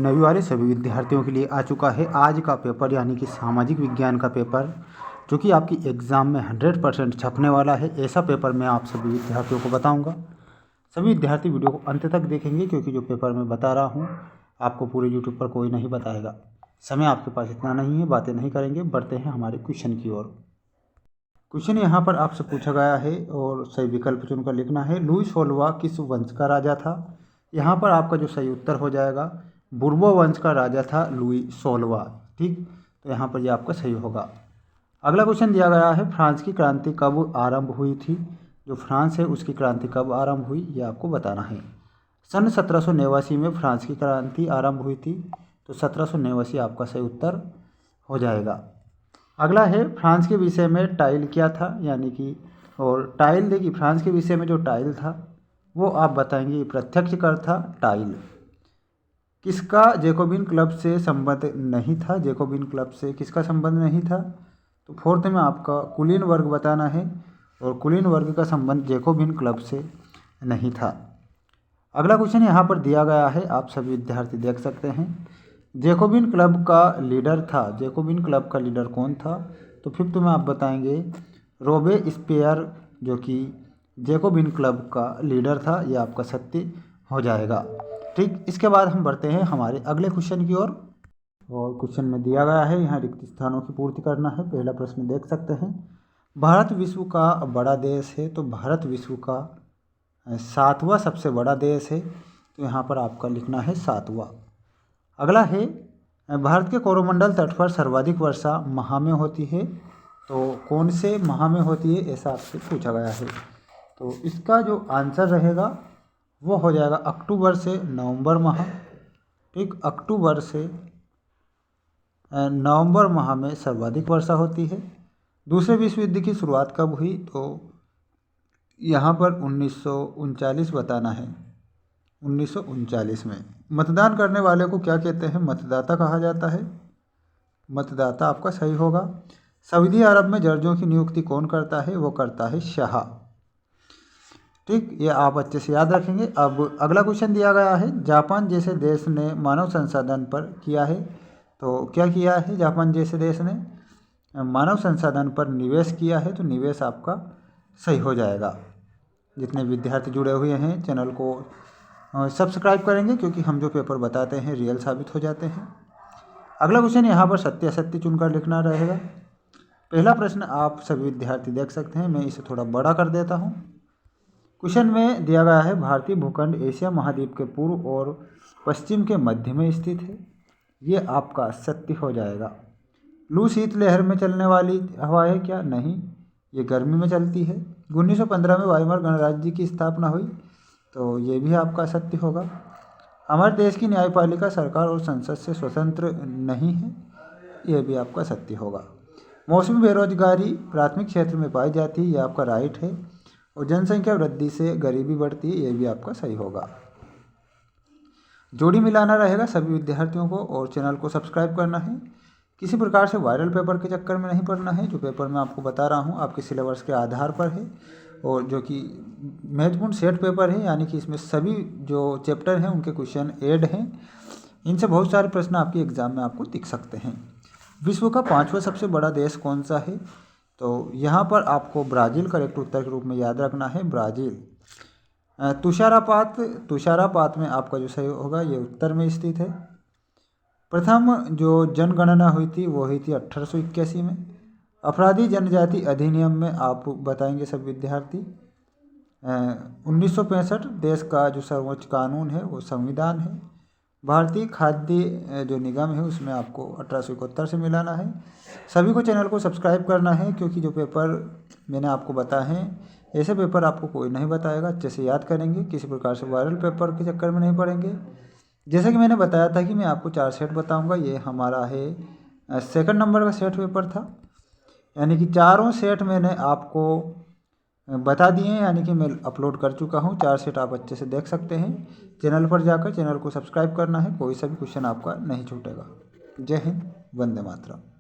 नवी वाले सभी विद्यार्थियों के लिए आ चुका है आज का पेपर, यानी कि सामाजिक विज्ञान का पेपर, जो कि आपकी एग्ज़ाम में 100% छपने वाला है। ऐसा पेपर मैं आप सभी विद्यार्थियों को बताऊंगा। सभी विद्यार्थी वीडियो को अंत तक देखेंगे, क्योंकि जो पेपर मैं बता रहा हूं आपको पूरे यूट्यूब पर कोई नहीं बताएगा। समय आपके पास इतना नहीं है, बातें नहीं करेंगे। बढ़ते हैं हमारे क्वेश्चन की ओर। क्वेश्चन यहाँ पर आपसे पूछा गया है और सही विकल्प चुनकर लिखना है। लुई 16वां किस वंश का राजा था? यहाँ पर आपका जो सही उत्तर हो जाएगा, बुर्बो वंश का राजा था लुई 16वां। ठीक, तो यहाँ पर ये आपका सही होगा। अगला क्वेश्चन दिया गया है, फ्रांस की क्रांति कब आरंभ हुई थी? जो फ्रांस है उसकी क्रांति कब आरंभ हुई, ये आपको बताना है। सन 1789 में फ्रांस की क्रांति आरंभ हुई थी, तो 1789 आपका सही उत्तर हो जाएगा। अगला है, फ्रांस के विषय में टाइल क्या था? यानी कि और टाइल देखिए, फ्रांस के विषय में जो टाइल था वो आप बताएंगे प्रत्यक्ष कर था टाइल। किसका जैकोबिन क्लब से संबंध नहीं था? जैकोबिन क्लब से किसका संबंध नहीं था? तो फोर्थ में आपका कुलीन वर्ग बताना है, और कुलीन वर्ग का संबंध जैकोबिन क्लब से नहीं था। अगला क्वेश्चन यहाँ पर दिया गया है, आप सभी विद्यार्थी देख सकते हैं। जैकोबिन क्लब का लीडर था, जैकोबिन क्लब का लीडर कौन था? तो फिफ्थ में आप बताएंगे रोबेस्पियर, जो कि जैकोबिन क्लब का लीडर था। ये आपका सत्य हो जाएगा। ठीक, इसके बाद हम बढ़ते हैं हमारे अगले क्वेश्चन की ओर। और क्वेश्चन में दिया गया है, यहाँ रिक्त स्थानों की पूर्ति करना है। पहला प्रश्न देख सकते हैं, भारत विश्व का बड़ा देश है, तो भारत विश्व का 7वां सबसे बड़ा देश है, तो यहाँ पर आपका लिखना है 7वां। अगला है, भारत के कोरोमंडल तट पर सर्वाधिक वर्षा माह में होती है, तो कौन से माह में होती है, ऐसा आपसे पूछा गया है। तो इसका जो आंसर रहेगा वो हो जाएगा अक्टूबर से नवंबर माह। ठीक, अक्टूबर से नवंबर माह में सर्वाधिक वर्षा होती है। दूसरे विश्व युद्ध की शुरुआत कब हुई? तो यहाँ पर 1939 बताना है। 1939 में। मतदान करने वाले को क्या कहते हैं? मतदाता कहा जाता है। मतदाता आपका सही होगा। सऊदी अरब में जजों की नियुक्ति कौन करता है? वो करता है शाह। ठीक, ये आप अच्छे से याद रखेंगे। अब अगला क्वेश्चन दिया गया है, जापान जैसे देश ने मानव संसाधन पर किया है, तो क्या किया है? जापान जैसे देश ने मानव संसाधन पर निवेश किया है, तो निवेश आपका सही हो जाएगा। जितने विद्यार्थी जुड़े हुए हैं चैनल को सब्सक्राइब करेंगे, क्योंकि हम जो पेपर बताते हैं रियल साबित हो जाते हैं। अगला क्वेश्चन यहाँ पर सत्य असत्य चुनकर लिखना रहेगा। पहला प्रश्न आप सभी विद्यार्थी देख सकते हैं, मैं इसे थोड़ा बड़ा कर देता हूँ। क्वेश्चन में दिया गया है, भारतीय भूखंड एशिया महाद्वीप के पूर्व और पश्चिम के मध्य में स्थित है। ये आपका सत्य हो जाएगा। लू शीतलहर में चलने वाली हवा है क्या? नहीं, ये गर्मी में चलती है। 1915 में वाइमार गणराज्य की स्थापना हुई, तो ये भी आपका सत्य होगा। हमारे देश की न्यायपालिका सरकार और संसद से स्वतंत्र नहीं है, ये भी आपका सत्य होगा। मौसमी बेरोजगारी प्राथमिक क्षेत्र में पाई जाती है, ये आपका राइट है। और जनसंख्या वृद्धि से गरीबी बढ़ती है, ये भी आपका सही होगा। जोड़ी मिलाना रहेगा सभी विद्यार्थियों को, और चैनल को सब्सक्राइब करना है। किसी प्रकार से वायरल पेपर के चक्कर में नहीं पड़ना है। जो पेपर मैं आपको बता रहा हूँ आपके सिलेबस के आधार पर है, और जो कि महत्वपूर्ण सेट पेपर है, यानी कि इसमें सभी जो चैप्टर हैं उनके क्वेश्चन ऐड हैं। इनसे बहुत सारे प्रश्न आपके एग्जाम में आपको दिख सकते हैं। विश्व का 5वां सबसे बड़ा देश कौन सा है? तो यहाँ पर आपको ब्राज़ील करेक्ट उत्तर के रूप में याद रखना है, ब्राज़ील। तुषारापात में आपका जो सही होगा ये उत्तर में स्थित है। प्रथम जो जनगणना हुई थी वो हुई थी 1881 में। अपराधी जनजाति अधिनियम में आप बताएंगे सब विद्यार्थी। 1965 देश का जो सर्वोच्च कानून है वो संविधान है। भारतीय खाद्य जो निगम है उसमें आपको 1871 से मिलाना है। सभी को चैनल को सब्सक्राइब करना है, क्योंकि जो पेपर मैंने आपको बताए हैं ऐसे पेपर आपको कोई नहीं बताएगा। अच्छे से याद करेंगे, किसी प्रकार से वायरल पेपर के चक्कर में नहीं पड़ेंगे। जैसे कि मैंने बताया था कि मैं आपको 4 सेट बताऊंगा, ये हमारा है सेकंड नंबर का सेट पेपर था, यानी कि चारों सेट मैंने आपको बता दिए हैं, यानी कि मैं अपलोड कर चुका हूँ। 4 सेट आप अच्छे से देख सकते हैं। चैनल पर जाकर चैनल को सब्सक्राइब करना है, कोई सा भी क्वेश्चन आपका नहीं छूटेगा। जय हिंद, वंदे मातरम।